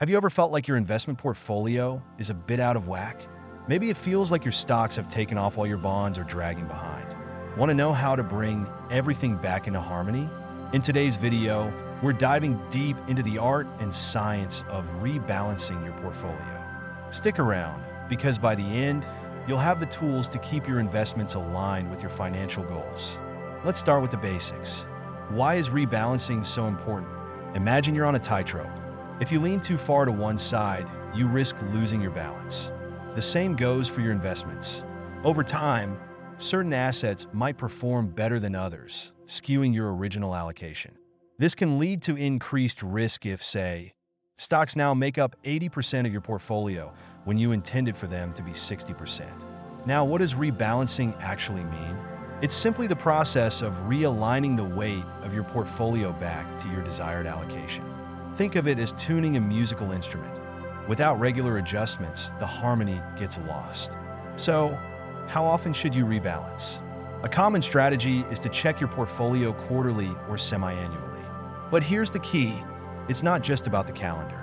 Have you ever felt like your investment portfolio is a bit out of whack? Maybe it feels like your stocks have taken off while your bonds are dragging behind. Want to know how to bring everything back into harmony? In today's video, we're diving deep into the art and science of rebalancing your portfolio. Stick around, because by the end, you'll have the tools to keep your investments aligned with your financial goals. Let's start with the basics. Why is rebalancing so important? Imagine you're on a tightrope. If you lean too far to one side, you risk losing your balance. The same goes for your investments. Over time, certain assets might perform better than others, skewing your original allocation. This can lead to increased risk if, say, stocks now make up 80% of your portfolio when you intended for them to be 60%. Now, what does rebalancing actually mean? It's simply the process of realigning the weight of your portfolio back to your desired allocation. Think of it as tuning a musical instrument. Without regular adjustments, the harmony gets lost. So, how often should you rebalance? A common strategy is to check your portfolio quarterly or semi-annually. But here's the key. It's not just about the calendar.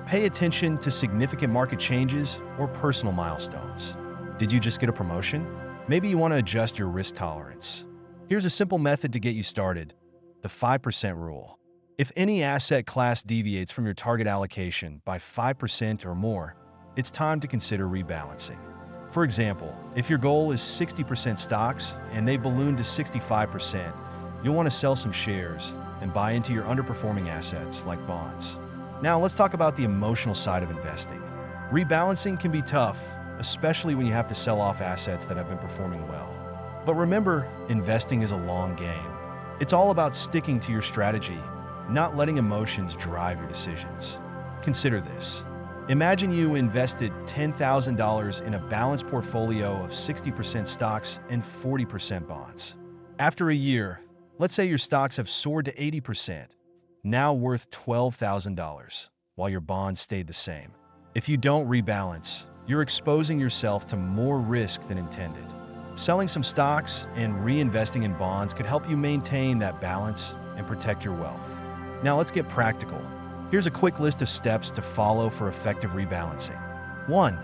Pay attention to significant market changes or personal milestones. Did you just get a promotion? Maybe you want to adjust your risk tolerance. Here's a simple method to get you started: the 5% rule. If any asset class deviates from your target allocation by 5% or more, it's time to consider rebalancing. For example, if your goal is 60% stocks and they balloon to 65%, you'll want to sell some shares and buy into your underperforming assets like bonds. Now let's talk about the emotional side of investing. Rebalancing can be tough, especially when you have to sell off assets that have been performing well. But remember, investing is a long game. It's all about sticking to your strategy, not letting emotions drive your decisions. Consider this. Imagine you invested $10,000 in a balanced portfolio of 60% stocks and 40% bonds. After a year, let's say your stocks have soared to 80%, now worth $12,000, while your bonds stayed the same. If you don't rebalance, you're exposing yourself to more risk than intended. Selling some stocks and reinvesting in bonds could help you maintain that balance and protect your wealth. Now let's get practical. Here's a quick list of steps to follow for effective rebalancing. 1.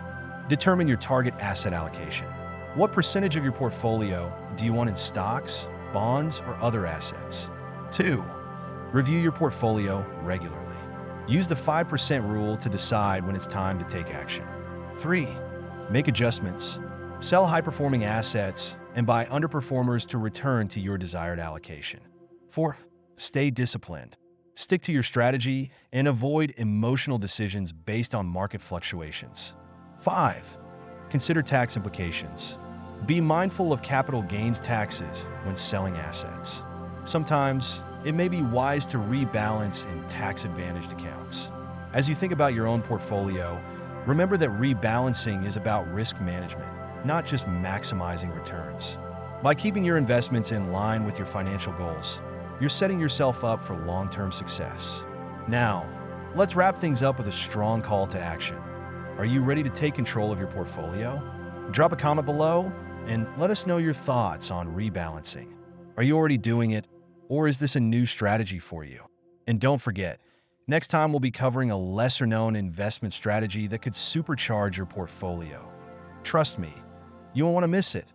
Determine your target asset allocation. What percentage of your portfolio do you want in stocks, bonds, or other assets? 2. Review your portfolio regularly. Use the 5% rule to decide when it's time to take action. 3. Make adjustments. Sell high-performing assets and buy underperformers to return to your desired allocation. 4. Stay disciplined. Stick to your strategy and avoid emotional decisions based on market fluctuations. 5. Consider tax implications. Be mindful of capital gains taxes when selling assets. Sometimes, it may be wise to rebalance in tax-advantaged accounts. As you think about your own portfolio, remember that rebalancing is about risk management, not just maximizing returns. By keeping your investments in line with your financial goals, you're setting yourself up for long-term success. Now, let's wrap things up with a strong call to action. Are you ready to take control of your portfolio? Drop a comment below and let us know your thoughts on rebalancing. Are you already doing it, or is this a new strategy for you? And don't forget, next time we'll be covering a lesser-known investment strategy that could supercharge your portfolio. Trust me, you won't want to miss it.